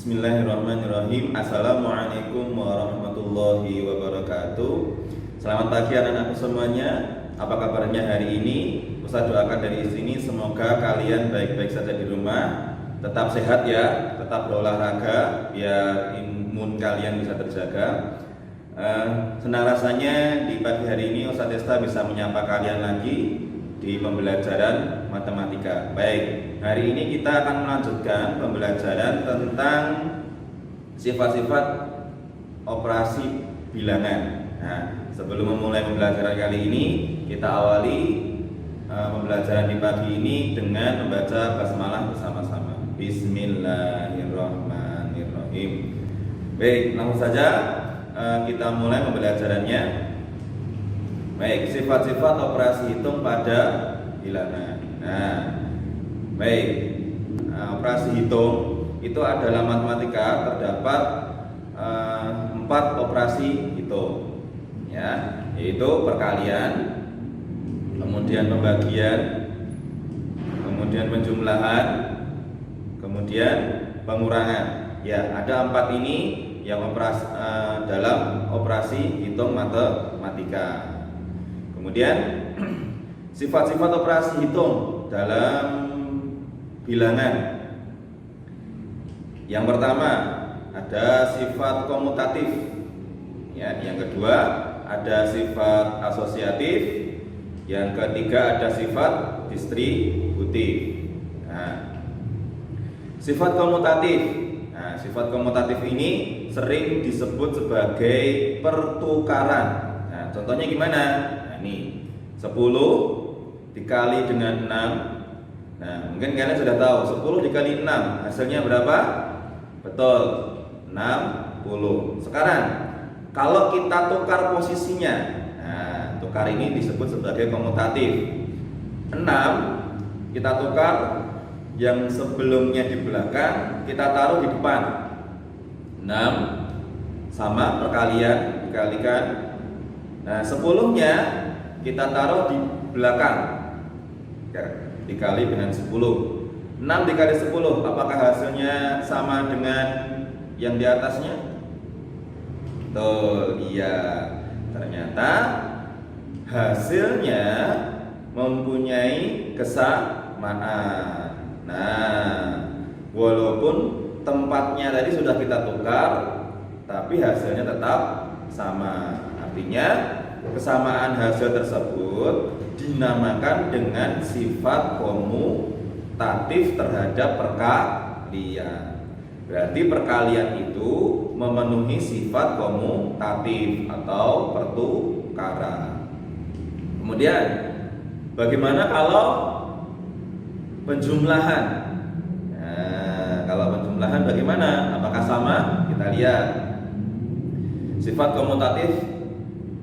Bismillahirrahmanirrahim. Assalamualaikum warahmatullahi wabarakatuh. Selamat pagi anak-anakku semuanya. Apa kabarnya hari ini? Ustaz doakan dari sini semoga kalian baik-baik saja di rumah, tetap sehat ya, tetap berolahraga biar imun kalian bisa terjaga. Senang rasanya di pagi hari ini Ustaz Desta bisa menyapa kalian lagi di pembelajaran matematika. Baik, hari ini kita akan melanjutkan pembelajaran tentang sifat-sifat operasi bilangan. Nah, sebelum memulai pembelajaran kali ini, kita awali pembelajaran di pagi ini dengan membaca basmalah bersama-sama. Bismillahirrahmanirrahim. Baik, langsung saja kita mulai pembelajarannya. Baik, sifat-sifat operasi hitung pada bilangan. Nah, baik, operasi hitung itu adalah matematika terdapat 4 operasi hitung, ya, yaitu perkalian, kemudian pembagian, kemudian penjumlahan, kemudian pengurangan. Ya, ada 4 ini yang dalam operasi hitung matematika. Kemudian sifat-sifat operasi hitung dalam bilangan. Yang pertama ada sifat komutatif, ya. Yang kedua ada sifat asosiatif. Yang ketiga ada sifat distributif. Nah, sifat komutatif. Nah, sifat komutatif ini sering disebut sebagai pertukaran. Nah, contohnya gimana? Nih, 10 dikali dengan 6. Nah, mungkin kalian sudah tahu 10 dikali 6 hasilnya berapa? Betul, 60. Sekarang kalau kita tukar posisinya, nah, tukar ini disebut sebagai komutatif. 6 kita tukar, yang sebelumnya di belakang kita taruh di depan. 6 sama perkalian dikalikan. Nah, 10-nya kita taruh di belakang, dikali dengan 10. 6 dikali 10, apakah hasilnya sama dengan yang di atasnya? Betul, iya. Ternyata hasilnya mempunyai kesamaan. Nah, walaupun tempatnya tadi sudah kita tukar, tapi hasilnya tetap sama. Artinya kesamaan hasil tersebut dinamakan dengan sifat komutatif terhadap perkalian. Berarti perkalian itu memenuhi sifat komutatif atau pertukaran. Kemudian bagaimana kalau penjumlahan? Nah, kalau penjumlahan bagaimana? Apakah sama? Kita lihat. Sifat komutatif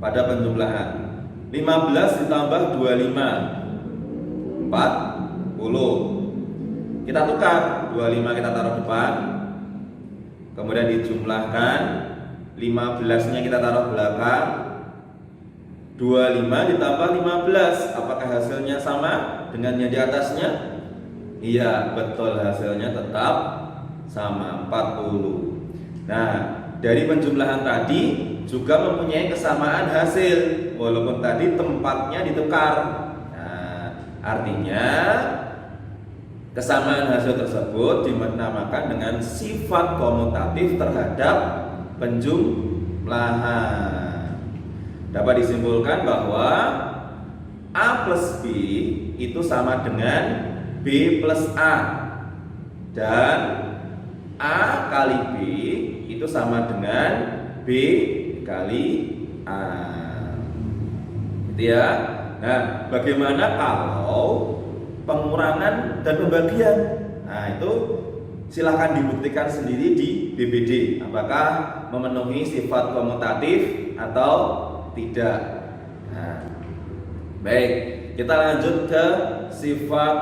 pada penjumlahan. 15 ditambah 25 40. Kita tukar, 25 kita taruh depan, kemudian dijumlahkan, 15-nya kita taruh belakang. 25 ditambah 15, apakah hasilnya sama dengan yang di atasnya? Iya, betul, hasilnya tetap sama, 40. Nah, dari penjumlahan tadi juga mempunyai kesamaan hasil, walaupun tadi tempatnya ditukar. Nah, artinya kesamaan hasil tersebut dinamakan dengan sifat komutatif terhadap penjumlahan. Dapat disimpulkan bahwa A plus B itu sama dengan B plus A, dan A kali B itu sama dengan B kali A, gitu ya. Nah, bagaimana kalau pengurangan dan pembagian? Nah, itu silahkan dibuktikan sendiri di BBD, apakah memenuhi sifat komutatif atau tidak. Nah, baik, kita lanjut ke sifat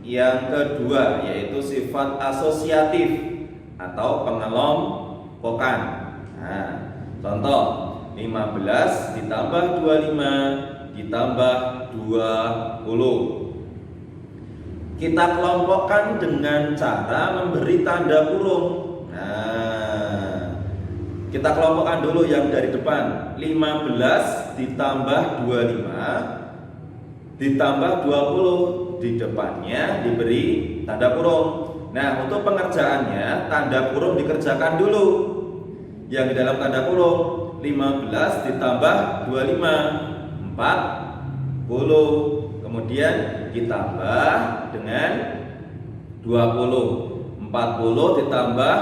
yang kedua, yaitu sifat asosiatif atau pengelompokan. Nah, contoh 15 ditambah 25 ditambah 20. Kita kelompokkan dengan cara memberi tanda kurung. Nah, Nah, kita kelompokkan dulu yang dari depan. 15 ditambah 25 ditambah 20. Di depannya diberi tanda kurung. Nah, untuk pengerjaannya tanda kurung dikerjakan dulu. Yang di dalam tanda kurung 15 ditambah 25 40. Kemudian ditambah dengan 20. 40 ditambah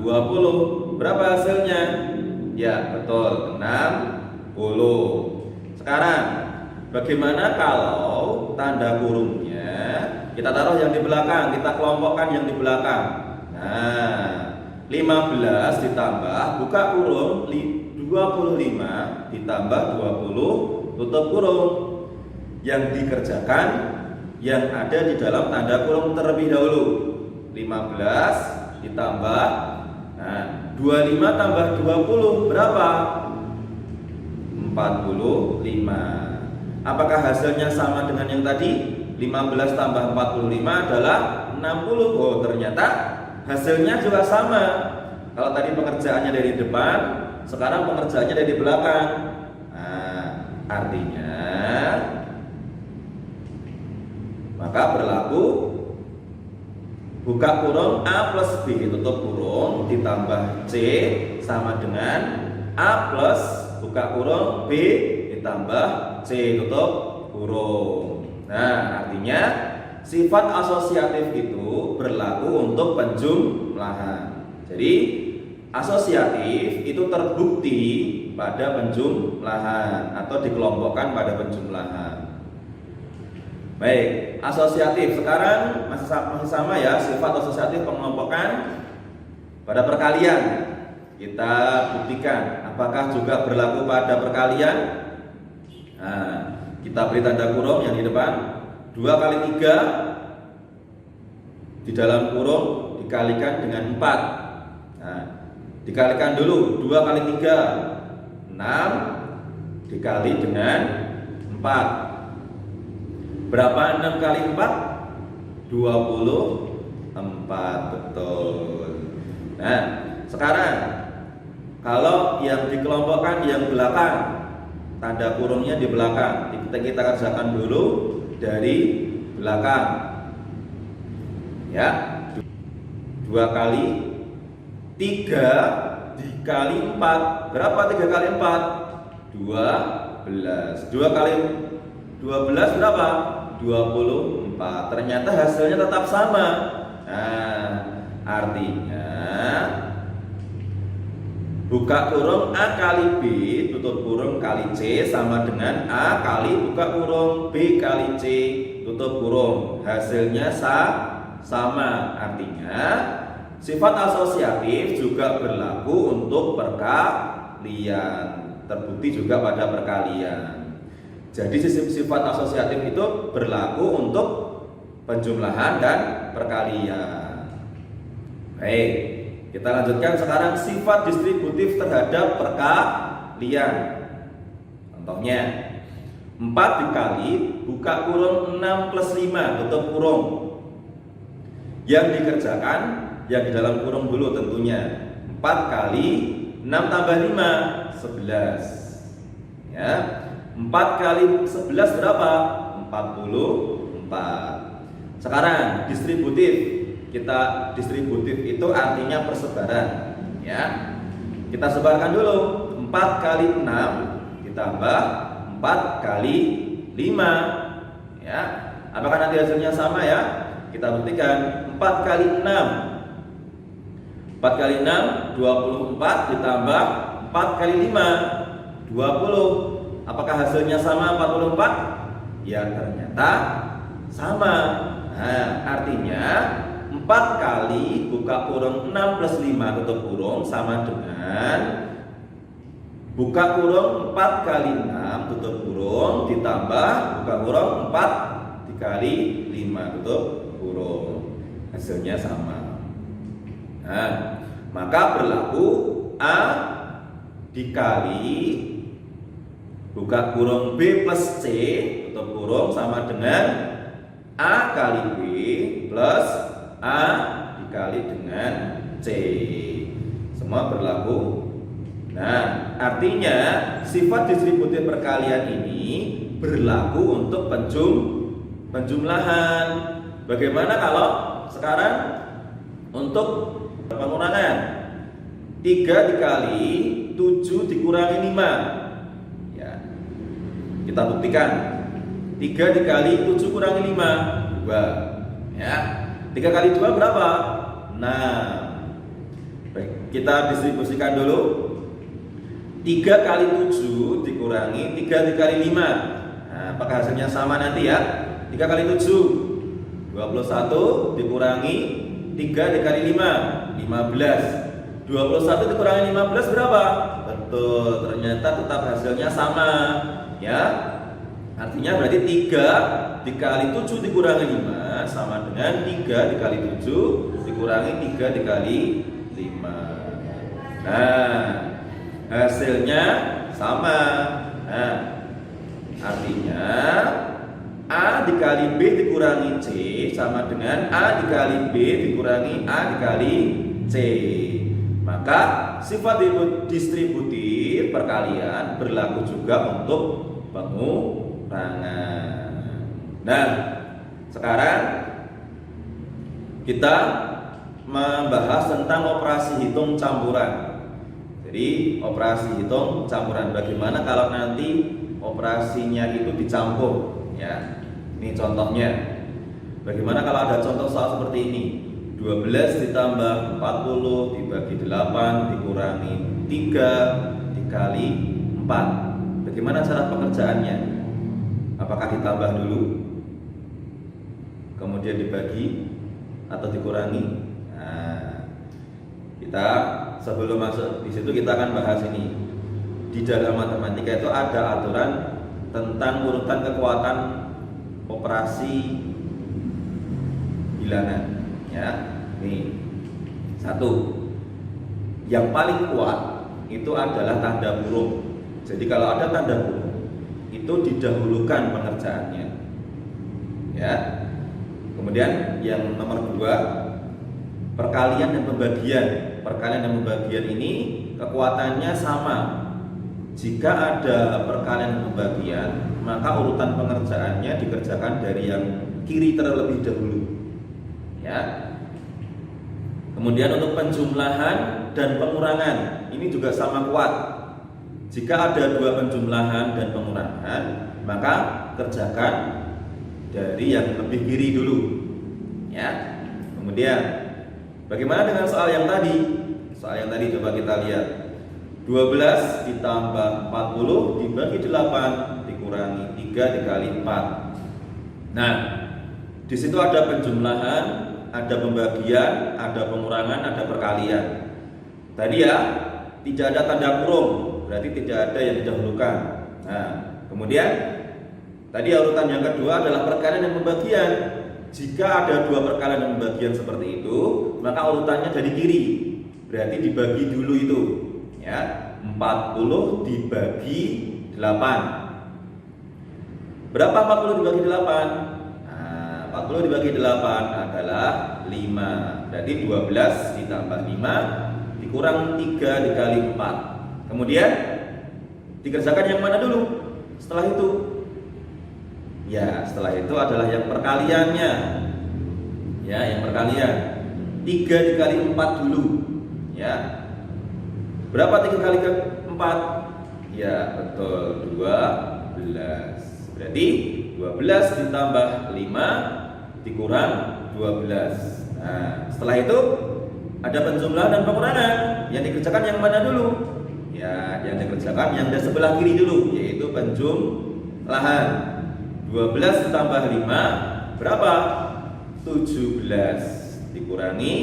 20. Berapa hasilnya? Ya, betul, 60. Sekarang bagaimana kalau tanda kurungnya kita taruh yang di belakang, kita kelompokkan yang di belakang. Nah, 15 ditambah buka kurung 25 ditambah 20 tutup kurung. Yang dikerjakan yang ada di dalam tanda kurung terlebih dahulu. 15 ditambah 25 tambah 20 berapa? 45. Apakah hasilnya sama dengan yang tadi? 15 tambah 45 adalah 60. Oh, ternyata hasilnya juga sama. Kalau tadi pengerjaannya dari depan, sekarang pengerjaannya dari belakang. Nah, artinya maka berlaku buka kurung A plus B tutup kurung ditambah C sama dengan A plus buka kurung B ditambah C tutup kurung. Nah, artinya sifat asosiatif itu berlaku untuk penjumlahan. Jadi asosiatif itu terbukti pada penjumlahan atau dikelompokkan pada penjumlahan. Baik, asosiatif sekarang masih sama ya, sifat asosiatif pengelompokan pada perkalian. Kita buktikan apakah juga berlaku pada perkalian. Nah, kita beri tanda kurung yang di depan. 2 kali 3 di dalam kurung dikalikan dengan 4. Nah, dikalikan dulu 2 kali 3 6 dikali dengan 4. Berapa 6 kali 4? 24. Betul. Nah, sekarang kalau yang dikelompokkan yang belakang, tanda kurungnya di belakang. Kita kerjakan dulu dari belakang. Ya. 2 kali 3 dikali 4. Berapa 3 kali 4? 12. 2 kali 12 berapa? 24. Ternyata hasilnya tetap sama. Nah, artinya buka kurung A kali B tutup kurung kali C sama dengan A kali buka kurung B kali C tutup kurung. Hasilnya sama. Artinya sifat asosiatif juga berlaku untuk perkalian. Terbukti juga pada perkalian. Jadi sifat asosiatif itu berlaku untuk penjumlahan dan perkalian. Baik, kita lanjutkan sekarang sifat distributif terhadap perkalian. Contohnya 4 dikali buka kurung 6 plus 5 tutup kurung. Yang dikerjakan yang di dalam kurung dulu tentunya. 4 kali 6 tambah 5 11. Ya. 4 kali 11 berapa? 44. Sekarang distributif. Distributif itu artinya persebaran, ya. Kita sebarkan dulu. 4 kali 6 ditambah 4 kali 5. Ya. Apakah nanti hasilnya sama ya? Kita buktikan. 4 kali 6. 4 kali 6 24 ditambah 4 kali 5 20. Apakah hasilnya sama 44? Ya, ternyata sama. Nah, artinya 4 kali buka kurung 6 plus 5 tutup kurung sama dengan buka kurung 4 kali 6 tutup kurung ditambah buka kurung 4 dikali 5 tutup kurung. Hasilnya sama. Nah, maka berlaku A dikali buka kurung B plus C tutup kurung sama dengan A kali B plus A dikali dengan C. Semua berlaku. Nah, artinya sifat distributif perkalian ini berlaku untuk penjumlahan. Bagaimana kalau sekarang untuk pengurangan? 3 dikali 7 dikurangi 5. Ya. Kita buktikan. 3 dikali 7 kurangi 5, 2. Ya. 3 kali 2 berapa? 6. Baik, kita distribusikan dulu. 3 kali 7 dikurangi 3 dikali 5. Nah, apakah hasilnya sama nanti ya? 3 kali 7 21 dikurangi 3 dikali 5 15. 21 dikurangi 15 berapa? Betul, ternyata tetap hasilnya sama. Ya. Artinya berarti 3 dikali 7 dikurangi 5 sama dengan 3 dikali 7 dikurangi 3 dikali 5. Nah, hasilnya sama. Nah, artinya A dikali B dikurangi C sama dengan A dikali B dikurangi A dikali C. Maka sifat distributif perkalian berlaku juga untuk pengurangan. Nah, sekarang kita membahas tentang operasi hitung campuran. Jadi operasi hitung campuran, bagaimana kalau nanti operasinya itu dicampur, ya. Ini contohnya. Bagaimana kalau ada contoh soal seperti ini? 12 ditambah 40 dibagi 8 dikurangi 3 dikali 4. Bagaimana cara pengerjaannya? Apakah ditambah dulu kemudian dibagi atau dikurangi? Nah, kita sebelum masuk di situ kita akan bahas ini. Di dalam matematika itu ada aturan tentang urutan kekuatan operasi bilangan. Ya, nih 1. Yang paling kuat itu adalah tanda kurung. Jadi kalau ada tanda kurung itu didahulukan pengerjaannya. Ya. Kemudian yang nomor 2, perkalian dan pembagian. Perkalian dan pembagian ini kekuatannya sama. Jika ada perkalian dan pembagian, maka urutan pengerjaannya dikerjakan dari yang kiri terlebih dahulu. Ya. Kemudian untuk penjumlahan dan pengurangan ini juga sama kuat. Jika ada 2 penjumlahan dan pengurangan, maka kerjakan dari yang lebih kiri dulu. Ya. Kemudian bagaimana dengan soal yang tadi? Soal yang tadi coba kita lihat. 12 ditambah 40 dibagi 8 dikurangi 3 dikali 4. Nah, di situ ada penjumlahan, ada pembagian, ada pengurangan, ada perkalian. Tadi ya, tidak ada tanda kurung, berarti tidak ada yang didahulukan. Nah, kemudian tadi urutan yang kedua adalah perkalian dan pembagian. Jika ada 2 perkalian dan pembagian seperti itu, maka urutannya dari kiri. Berarti dibagi dulu itu. Ya, 40 dibagi 8. Berapa 40 dibagi 8? 40 dibagi 8 adalah 5. Berarti 12 ditambah 5 dikurang 3 dikali 4. Kemudian dikerjakan yang mana dulu? Setelah itu? Ya, setelah itu adalah yang perkaliannya. Ya, yang perkalian. 3 dikali 4 dulu. Ya. Berapa 3 kali 4? Ya, betul, 12. Berarti 12 ditambah 5 dikurang 12. Nah, setelah itu ada penjumlahan dan pengurangan. Yang dikerjakan yang mana dulu? Ya, yang dikerjakan yang di sebelah kiri dulu, yaitu penjumlahan. 12 ditambah 5 berapa? 17 dikurangi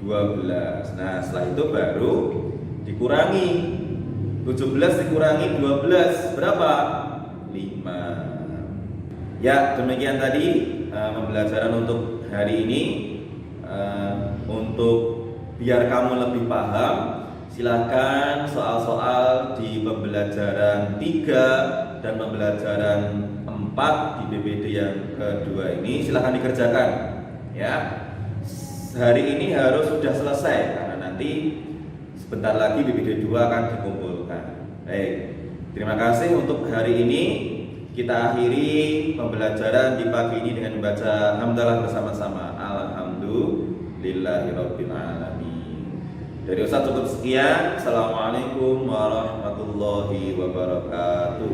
12. Nah, setelah itu baru dikurangi. 17 dikurangi 12 berapa? 5. Ya, demikian tadi pembelajaran untuk hari ini. Untuk biar kamu lebih paham, silakan soal-soal di pembelajaran 3 dan pembelajaran 4 di BPD yang kedua ini silakan dikerjakan. Ya, hari ini harus sudah selesai karena nanti Sebentar lagi BPD 2 akan dikumpulkan. Baik, terima kasih untuk hari ini. Kita akhiri pembelajaran di pagi ini dengan membaca hamdalah bersama-sama. Alhamdulillahirabbil alamin. Dari Ustaz cukup sekian. Assalamualaikum warahmatullahi wabarakatuh.